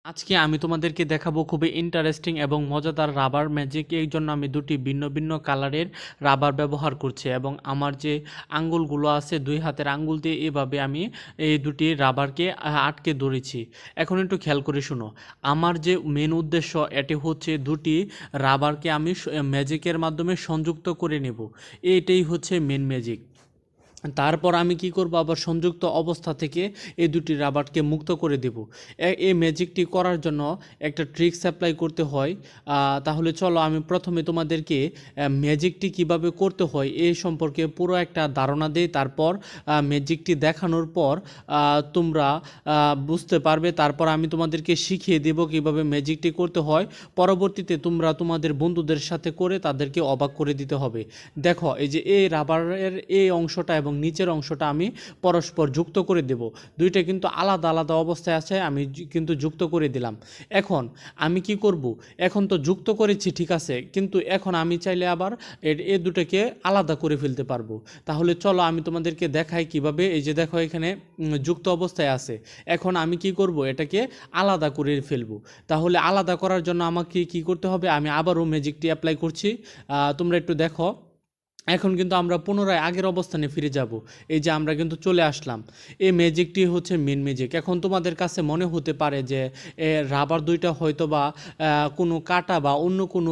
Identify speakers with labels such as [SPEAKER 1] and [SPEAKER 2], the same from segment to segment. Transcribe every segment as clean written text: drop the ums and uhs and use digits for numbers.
[SPEAKER 1] আজকে আমি তোমাদেরকে দেখাবো খুবই ইন্টারেস্টিং এবং মজাদার রাবার ম্যাজিক। এই জন্য আমি দুটি ভিন্ন ভিন্ন কালারের রাবার ব্যবহার করছি এবং আমার যে আঙ্গুলগুলো আছে দুই হাতের আঙ্গুল দিয়ে এভাবে আমি এই দুটি রাবারকে আটকে ধরেছি। এখন একটু খেয়াল করে শুনো, আমার যে মেন উদ্দেশ্য এটি হচ্ছে দুটি রাবারকে আমি ম্যাজিকের মাধ্যমে সংযুক্ত করে নেব। এইটাই হচ্ছে মেন ম্যাজিক। তারপর আমি কি করব, আবার সংযুক্ত অবস্থা থেকে এই দুটি রাবারকে মুক্ত করে দেব। এই ম্যাজিকটি করার জন্য একটা ট্রিক্স অ্যাপ্লাই করতে হয়। তাহলে চলো আমি প্রথমে তোমাদেরকে ম্যাজিকটি কিভাবে করতে হয় এই সম্পর্কে পুরো একটা ধারণা দেই। তারপর ম্যাজিকটি দেখানোর পর তোমরা বুঝতে পারবে। তারপর আমি তোমাদেরকে শিখিয়ে দেব কিভাবে ম্যাজিকটি করতে হয়। পরবর্তীতে তোমরা তোমাদের বন্ধুদের সাথে করে তাদেরকে অবাক করে দিতে হবে। দেখো, এই যে এই রাবারের এই অংশটা এবং নিচের অংশটা আমি পরস্পর যুক্ত করে দেব। দুইটা কিন্তু আলাদা আলাদা অবস্থায় আছে, আমি কিন্তু যুক্ত করে দিলাম। এখন আমি কি করব, এখন তো যুক্ত করেছি ঠিক আছে, কিন্তু এখন আমি চাইলে আবার এই দুটোকে আলাদা করে ফেলতে পারবো। তাহলে চলো আমি তোমাদেরকে দেখাই কিভাবে। এই যে দেখো, এখানে যুক্ত অবস্থায় আছে। এখন আমি কি করব, এটাকে আলাদা করে ফেলবো। তাহলে আলাদা করার জন্য আমাকে কি করতে হবে, আমি আবারও ম্যাজিকটি অ্যাপ্লাই করছি। তোমরা একটু দেখো, এখন কিন্তু আমরা পুনরায় আগের অবস্থানে ফিরে যাব। এই যে আমরা কিন্তু চলে আসলাম। এই ম্যাজিকটি হচ্ছে মেন ম্যাজিক। এখন তোমাদের কাছে মনে হতে পারে যে রাবার দুইটা হয়তো বা কোনো কাটা বা অন্য কোনো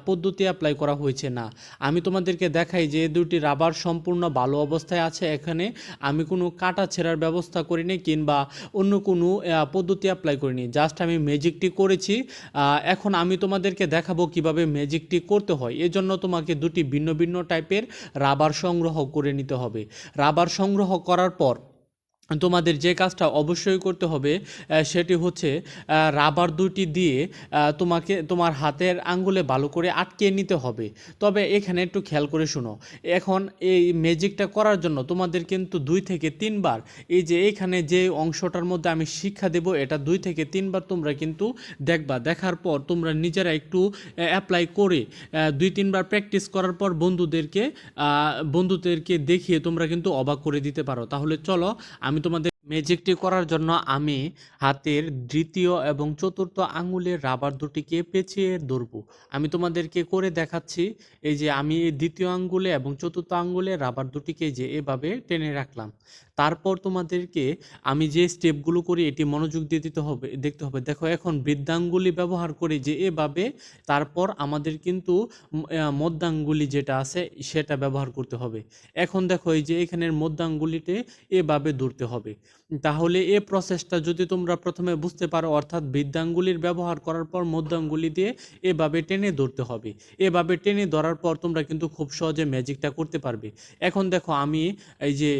[SPEAKER 1] পদ্ধতি অ্যাপ্লাই করা হয়েছে। না, আমি তোমাদেরকে দেখাই যে দুটি রাবার সম্পূর্ণ ভালো অবস্থায় আছে। এখানে আমি কোনো কাটা ছেঁড়ার ব্যবস্থা করিনি কিংবা অন্য কোনো পদ্ধতি অ্যাপ্লাই করিনি, জাস্ট আমি ম্যাজিকটি করেছি। এখন আমি তোমাদেরকে দেখাবো কিভাবে ম্যাজিকটি করতে হয়। এজন্য তোমাকে দুটি ভিন্ন ভিন্ন টাইপের রাবার সংগ্রহ করে নিতে হবে। রাবার সংগ্রহ করার পর তোমাদের যে কাজটা অবশ্যই করতে হবে সেটি হচ্ছে রাবার দুটি দিয়ে তোমাকে তোমার হাতের আঙ্গুলে ভালো করে আটকে নিতে হবে। তবে এখানে একটু খেয়াল করে শুনো, এখন এই ম্যাজিকটা করার জন্য তোমাদের কিন্তু 2 থেকে 3 বার এই যে এইখানে যে অংশটার মধ্যে আমি শিক্ষা দেব, এটা 2 থেকে 3 বার তোমরা কিন্তু দেখবা। দেখার পর তোমরা নিজেরা একটু অ্যাপ্লাই করে 2-3 বার প্র্যাকটিস করার পর বন্ধুদেরকে দেখিয়ে তোমরা কিন্তু অবাক করে দিতে পারো। তাহলে চলো আমি তোমাদের ম্যাজিকটি করার জন্য আমি হাতের তৃতীয় এবং চতুর্থ আঙ্গুলের রাবার দুটিকে পেঁচিয়ে ধরবো। আমি তোমাদেরকে করে দেখাচ্ছি। এই যে আমি এই দ্বিতীয় আঙ্গুলে এবং চতুর্থ আঙ্গুলে রাবার দুটিকে যে এভাবে টেনে রাখলাম। তারপর তোমাদেরকে আমি যে স্টেপগুলো করি এটি মনোযোগ দিয়ে দেখতে হবে। দেখো, এখন বৃদ্ধাঙ্গুলি ব্যবহার করি যে এভাবে। তারপর আমাদের কিন্তু মধ্যাঙ্গুলি যেটা আছে সেটা ব্যবহার করতে হবে। এখন দেখো, এই যে এখানের মধ্যাঙ্গুলিতে এভাবে ধরতে হবে। তাহলে এই প্রসেসটা যদি তোমরা প্রথমে বুঝতে পারো, অর্থাৎ বৃদ্ধাঙ্গুলির ব্যবহার করার পর মধ্যাঙ্গুলি দিয়ে এভাবে টেনে ধরতে হবে। এভাবে টেনে ধরার পর তোমরা কিন্তু খুব সহজে ম্যাজিকটা করতে পারবে। এখন দেখো, আমি এই যে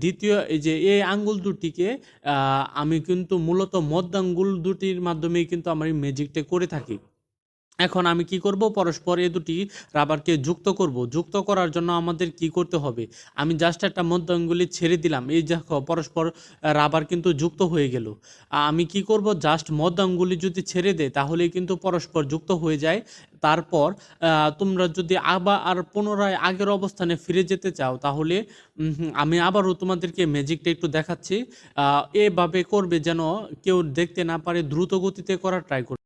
[SPEAKER 1] দ্বিতীয় এই যে এই আঙ্গুল দুটিকে আমি কিন্তু মূলত মধ্যাঙ্গুল দুটির মাধ্যমেই কিন্তু আমার এই ম্যাজিকটা করে থাকি। এখন আমি কি করব, পরস্পর এ দুটি রাবারকে যুক্ত করব। যুক্ত করার জন্য আমাদের কি করতে হবে, আমি জাস্ট একটা মধ্য আঙ্গুলি ছেড়ে দিলাম। এই দেখো, পরস্পর রাবার কিন্তু যুক্ত হয়ে গেল। আমি কি করব, জাস্ট মধ্য আঙ্গুলি যদি ছেড়ে দেয় তাহলেই কিন্তু পরস্পর যুক্ত হয়ে যায়। তারপর তোমরা যদি আবার আর পুনরায় আগের অবস্থানে ফিরে যেতে চাও তাহলে আমি আবারও তোমাদেরকে ম্যাজিকটা একটু দেখাচ্ছি। এভাবে করবে যেন কেউ দেখতে না পারে, দ্রুত গতিতে করার ট্রাই করবে।